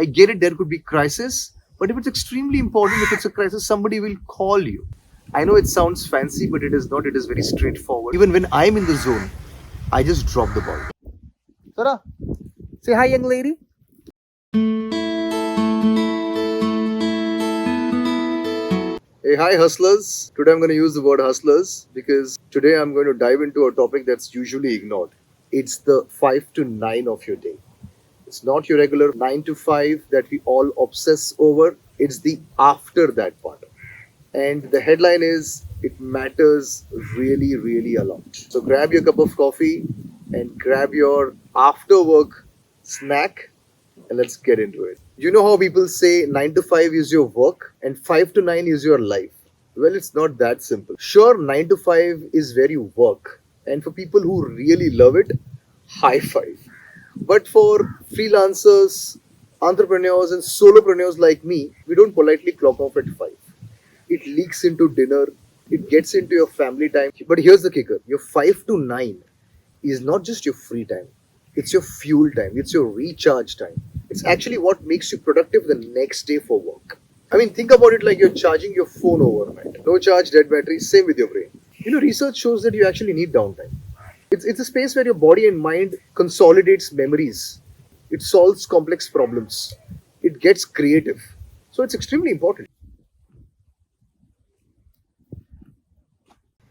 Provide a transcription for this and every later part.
I get it, there could be crisis, but if it's extremely important, if it's a crisis, somebody will call you. I know it sounds fancy, but it is not. It is very straightforward. Even when I'm in the zone, I just drop the ball. Sara, say hi, young lady. Hey, hi, hustlers. Today I'm going to use the word hustlers because today I'm going to dive into a topic that's usually ignored. It's the 5 to 9 of your day. It's not your regular 9 to 5 that we all obsess over. It's the after that part. And the headline is it matters really, really a lot. So grab your cup of coffee and grab your after work snack and let's get into it. You know how people say 9 to 5 is your work and 5 to 9 is your life? Well, it's not that simple. Sure, 9 to 5 is where you work, and for people who really love it, high five. But for freelancers, entrepreneurs, and solopreneurs like me, we don't politely clock off at 5. It leaks into dinner, it gets into your family time. But here's the kicker, your 5 to 9 is not just your free time, it's your fuel time, it's your recharge time. It's actually what makes you productive the next day for work. I mean, think about it like you're charging your phone overnight. No charge, dead battery, same with your brain. You know, research shows that you actually need downtime. It's a space where your body and mind consolidates memories. It solves complex problems. It gets creative. So it's extremely important.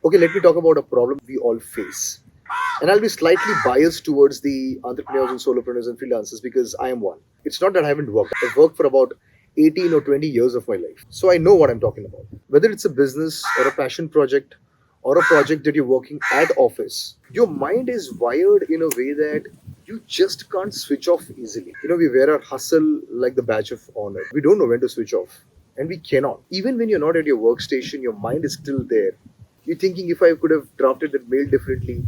Okay, let me talk about a problem we all face. And I'll be slightly biased towards the entrepreneurs and solopreneurs and freelancers because I am one. It's not that I haven't worked. I've worked for about 18 or 20 years of my life. So I know what I'm talking about. Whether it's a business or a passion project or a project that you're working at office, your mind is wired in a way that you just can't switch off easily. You know, we wear our hustle like the badge of honor. We don't know when to switch off. And we cannot. Even when you're not at your workstation, your mind is still there. You're thinking if I could have drafted that mail differently,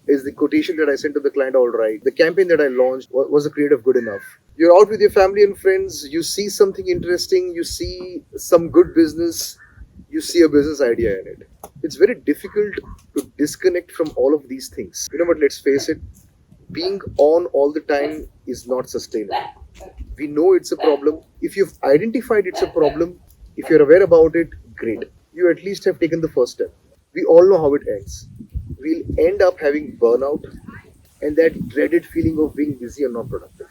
is the quotation that I sent to the client all right? The campaign that I launched, was the creative good enough? You're out with your family and friends, you see something interesting, you see some good business, you see a business idea in it. It's very difficult to disconnect from all of these things. You know, but let's face it, being on all the time is not sustainable. We know it's a problem. If you've identified it's a problem, if you're aware about it, great. You at least have taken the first step. We all know how it ends. We'll end up having burnout and that dreaded feeling of being busy and not productive.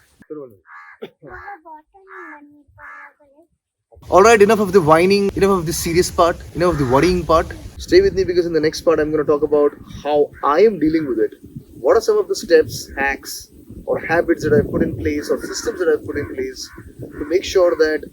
Alright, enough of the whining, enough of the serious part, enough of the worrying part. Stay with me because in the next part I'm going to talk about how I am dealing with it. What are some of the steps, hacks, or habits that I've put in place or systems that I've put in place to make sure that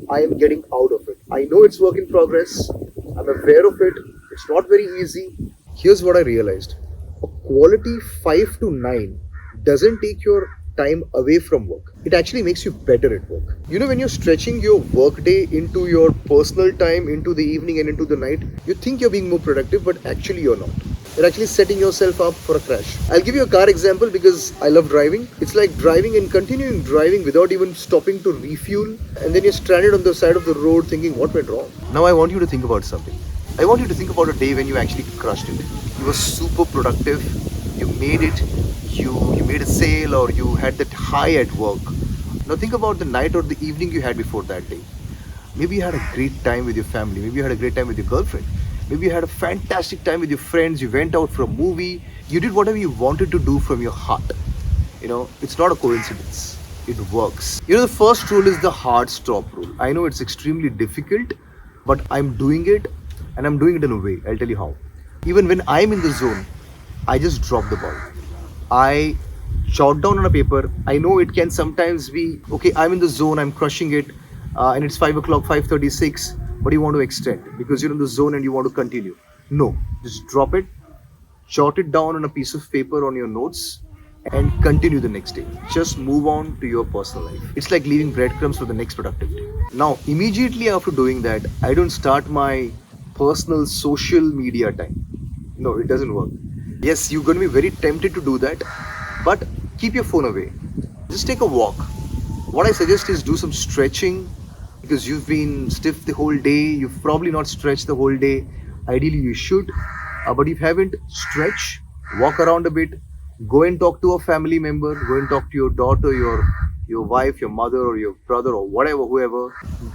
I am getting out of it. I know it's work in progress. I'm aware of it. It's not very easy. Here's what I realized. A quality 5 to 9 doesn't take your time away from work. It actually makes you better at work. You know, when you're stretching your work day into your personal time, into the evening and into the night, you think you're being more productive, but actually you're not. You're actually setting yourself up for a crash. I'll give you a car example because I love driving. It's like driving and continuing driving without even stopping to refuel, and then you're stranded on the side of the road thinking, what went wrong? Now I want you to think about something. I want you to think about a day when you actually crushed it. You were super productive, you made it, you made a sale or you had that high at work. Now think about the night or the evening you had before that day. Maybe you had a great time with your family, maybe you had a great time with your girlfriend, maybe you had a fantastic time with your friends, you went out for a movie, you did whatever you wanted to do from your heart. You know, it's not a coincidence, it works. You know, the first rule is the hard stop rule. I know it's extremely difficult, but I'm doing it and I'm doing it in a way. I'll tell you how. Even when I'm in the zone, I just drop the ball. I jot down on a paper. I know it can sometimes be, okay, I'm in the zone, I'm crushing it, and it's 5 o'clock, 5:36, but you want to extend because you're in the zone and you want to continue. No, just drop it, jot it down on a piece of paper on your notes, and continue the next day. Just move on to your personal life. It's like leaving breadcrumbs for the next productive day. Now, immediately after doing that, I don't start my personal social media time. No, it doesn't work. Yes, you're going to be very tempted to do that, but keep your phone away. Just take a walk. What I suggest is do some stretching because you've been stiff the whole day. You've probably not stretched the whole day. Ideally, you should. But if you haven't, stretch, walk around a bit, go and talk to a family member, go and talk to your daughter, your your wife, your mother, or your brother, or whatever, whoever.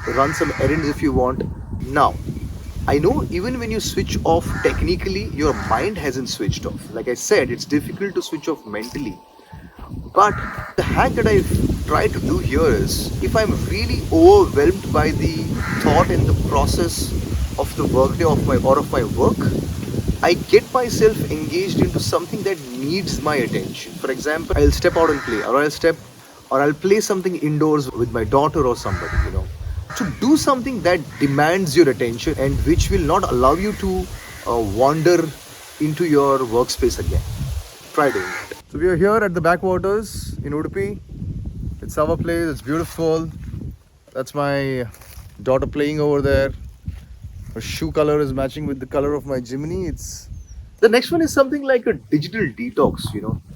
Run some errands if you want. Now, I know even when you switch off technically, your mind hasn't switched off. Like I said, it's difficult to switch off mentally. But the hack that I've tried to do here is if I'm really overwhelmed by the thought and the process of the workday of my work, I get myself engaged into something that needs my attention. For example, I'll step out and play, or I'll play something indoors with my daughter or somebody, to do something that demands your attention and which will not allow you to wander into your workspace again. Try doing it. So we are here at the backwaters in Udupi. It's our place. It's beautiful. That's my daughter playing over there. Her shoe color is matching with the color of my Jimny. It's the next one is something like a digital detox.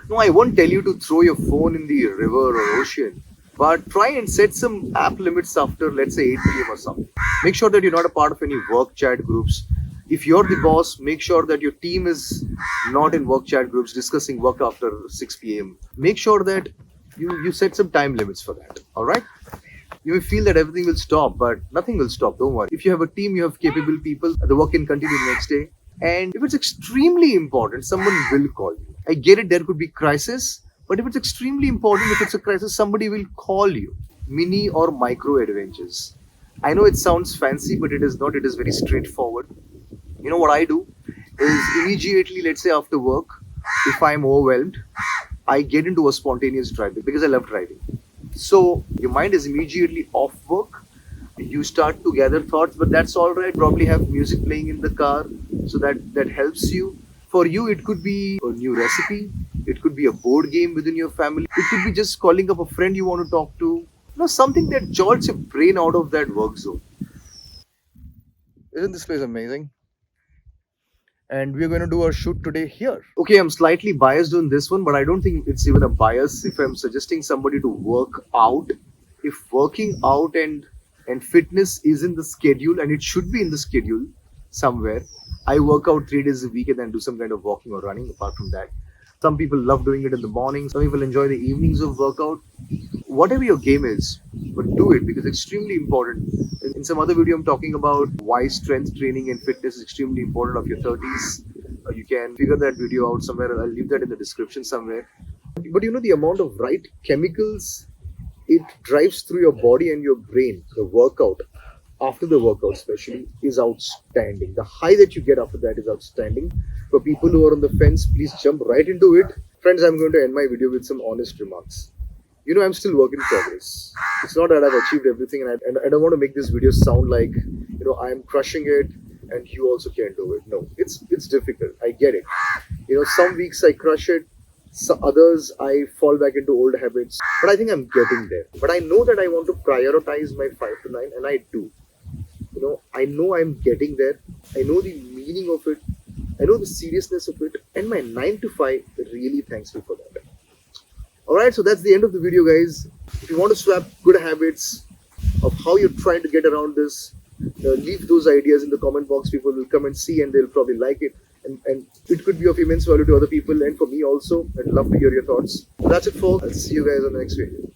No, I won't tell you to throw your phone in the river or ocean, but try and set some app limits after, let's say, 8 p.m. or something. Make sure that you're not a part of any work chat groups. If you're the boss, make sure that your team is not in work chat groups discussing work after 6 p.m. Make sure that you set some time limits for that. All right? You may feel that everything will stop, but nothing will stop. Don't worry. If you have a team, you have capable people, the work can continue the next day. And if it's extremely important, someone will call you. I get it, there could be crisis, but if it's extremely important, if it's a crisis, somebody will call you. Mini or micro adventures. I know it sounds fancy, but it is not. It is very straightforward. You know what I do is immediately, let's say after work, if I'm overwhelmed, I get into a spontaneous driving because I love driving. So your mind is immediately off work. You start to gather thoughts, but that's all right. Probably have music playing in the car, so that helps you. For you, it could be a new recipe. It could be a board game within your family. It could be just calling up a friend you want to talk to. Something that jolts your brain out of that work zone. Isn't this place amazing? And we're going to do our shoot today here. Okay, I'm slightly biased on this one, but I don't think it's even a bias if I'm suggesting somebody to work out. If working out and fitness is in the schedule, and it should be in the schedule somewhere. I work out 3 days a week and then do some kind of walking or running apart from that. Some people love doing it in the morning, some people enjoy the evenings of workout. Whatever your game is, but do it because it's extremely important. In some other video, I'm talking about why strength training and fitness is extremely important of your 30s. You can figure that video out somewhere. I'll leave that in the description somewhere. But the amount of right chemicals it drives through your body and your brain, the workout, after the workout especially, is outstanding. The high that you get after that is outstanding. For people who are on the fence, please jump right into it. Friends, I'm going to end my video with some honest remarks. I'm still work in progress. It's not that I've achieved everything, and I don't want to make this video sound like, I'm crushing it and you also can't do it. No, it's difficult. I get it. Some weeks I crush it, some others I fall back into old habits, but I think I'm getting there. But I know that I want to prioritize my 5 to 9, and I do. I know I'm getting there. I know the meaning of it. I know the seriousness of it, and my 9 to 5 really thanks me for that. Alright, so that's the end of the video, guys. If you want to swap good habits of how you're trying to get around this, leave those ideas in the comment box. People will come and see, and they'll probably like it. And it could be of immense value to other people and for me also. I'd love to hear your thoughts. That's it, folks. I'll see you guys on the next video.